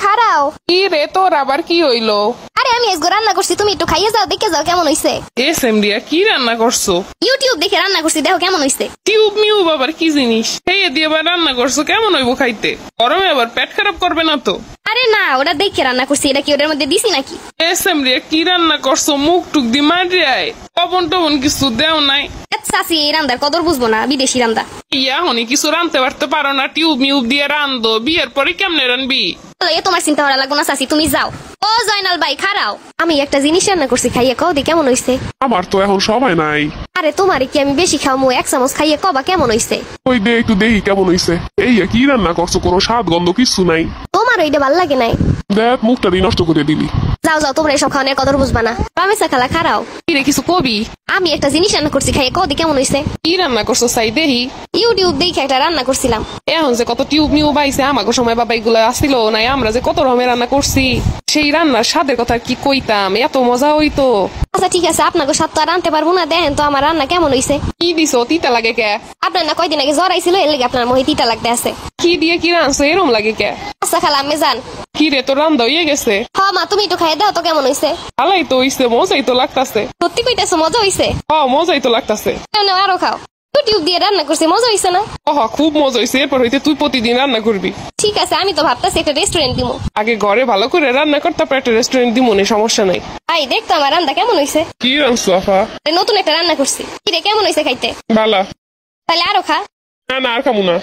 খারাও। কি রে তোর আবার কি হইলো? আরে আমি আজকে রান্না করছি, তুমি একটু খাইয়ে যাও, দেখে যাও কেমন হইছে। এস এম রিয়া কি রান্না করছো? ইউটিউব দেখে রান্না করছি, দেখো কেমন হইছে। টিউব মিউ বাবার কি জিনিস? খেয়ে দিয়ে আবার রান্না করছো, কেমন হইব খাইতে? গরমে আবার পেট খারাপ করবে না তো? আরে না, ওটা দেখে রান্না করছি, এটা কি ওটার মধ্যে দিছি নাকি? এস এম রিয়া কি রান্না করছো? মুখ টুক দি মারিয়ায় পবন টবন কিছু দেও নাই? চাষি এই রান্দার কদর বুঝবো না, বিদেশি রান্দা। ইয়া হনি কিছু রানতে পারতে পারো না, টিউব মিউব দিয়ে রান্ধো, বিয়ের পরে কেমনে রানবি? তোমার চিন্তা করা লাগবো না চাষি, তুমি যাও। ও জয়নাল ভাই খারাও, আমি একটা জিনিস রান্না করছি, খাইয়ে কও দি কেমন হইছে। আমার তো এখন সময় নাই। আরে তোমারে কি আমি বেশি খাওয়ামু, এক চামচ খাইয়ে কবা কেমন হইছে। ওই দে একটু দেখি কেমন হইছে। এই কি রান্না করছো, কোনো স্বাদ গন্ধ কিছু নাই। তোমার ওইটা ভাল লাগে নাই? দেখ মুখটা দিয়ে নষ্ট করে দিলি। যাও যাও, তোমরা এসব খাওয়ানোর কদর বুঝবা না। রামেসা খালা খারাও, কি রে কিছু কবি? আমি একটা জিনিস রান্না করছি, খাইয়ে কও দি কেমন হইছে। কি রান্না করছো সাই দেহি? ইউটিউব দেখে একটা রান্না করছিলাম। এখন যে কত টিউব মিউ বাইছে, আমাকে সময় বাবা এগুলো আসছিল নাই, আমরা যে কত রকমের রান্না করছি, সেই রান্নার স্বাদের কথা কি কইতাম, এত মজা হইতো। আচ্ছা ঠিক আছে, আপনাকে স্বাদ তো আর আনতে পারবো না, দেখেন তো আমার রান্না কেমন হইছে। কি দিছো? তিতা লাগে কে? আপনার না কয়দিন আগে জ্বর আইছিল, এর লেগে আপনার মহে তিতা লাগতে আছে। কি দিয়ে কি রানছো এরম লাগে কে? আচ্ছা খালা আমি যান। কি রে তোর রান্দা হইয়ে গেছে? হ মা, তুমি একটু খাইয়ে দাও তো কেমন হইছে। ভালাই তো হইছে, মজাই তো লাগতাছে। সত্যি কইতেছো মজা হইছে? মজাই তো লাগতাছে। নাও আরো খাও। ইউটিউব দিয়ে রান্না করছি, মজা হইছে না? খুব মজা হইছে। এরপর হইতে তুই প্রতিদিন রান্না করবি। ঠিক আছে, আমি তো ভাবতেছি একটা রেস্টুরেন্ট দিব। আগে ঘরে ভালো করে রান্না কর, তারপর একটা রেস্টুরেন্ট দিব, সমস্যা নাই। ভাই দেখতো আমার রান্না কেমন হইছে। কি রানছো আফা? নতুন একটা রান্না করছি, কি রে কেমন হইছে খাইতে? ভালা। তাহলে আরো খা। না না আর খামু না।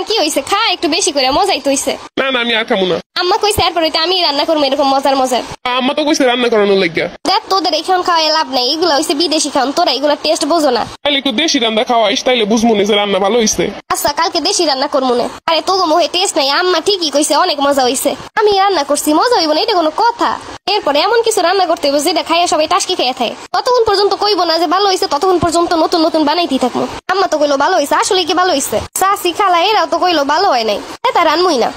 কি হইছে, খা একটু বেশি করে, মজাই তো হইছে। না না আমি আর খামু না। আম্মা কইছে এরপর হইতে আমি রান্না করবো এরকম মজার মজার। আম্মা তো কইছে রান্না করানোর লাগিয়া। দেখ তোদের এখন খাওয়াই লাভ নাই, এগুলো হইছে বিদেশি খাওয়ান, তোরা এগুলো টেস্ট বোঝো না। তাহলে একটু দেশি রান্না খাওয়াইস, তাইলে বুঝবো না যে রান্না ভালো হইছে। আচ্ছা কালকে দেশি রান্না করবো না। আরে তোগো মোহে টেস্ট নাই, আম্মা ঠিকই কইছে অনেক মজা হইছে। আমি রান্না করছি, মজা হইব না এটা কোনো কথা? এরপরে এমন কিছু রান্না করতে হবে যেটা খাইয়া সবাই টাসকি খেয়ে থাকে। ততক্ষণ পর্যন্ত কইবো না যে ভালো হইছে, ততক্ষণ পর্যন্ত নতুন নতুন বানাইতেই থাকবো। আম্মা তো কইলো ভালো হইছে, আসলে কি ভালো হইছে? চাচি খালা এরাও তো কইলো ভালো হয় নাই, এটা রানমুই না।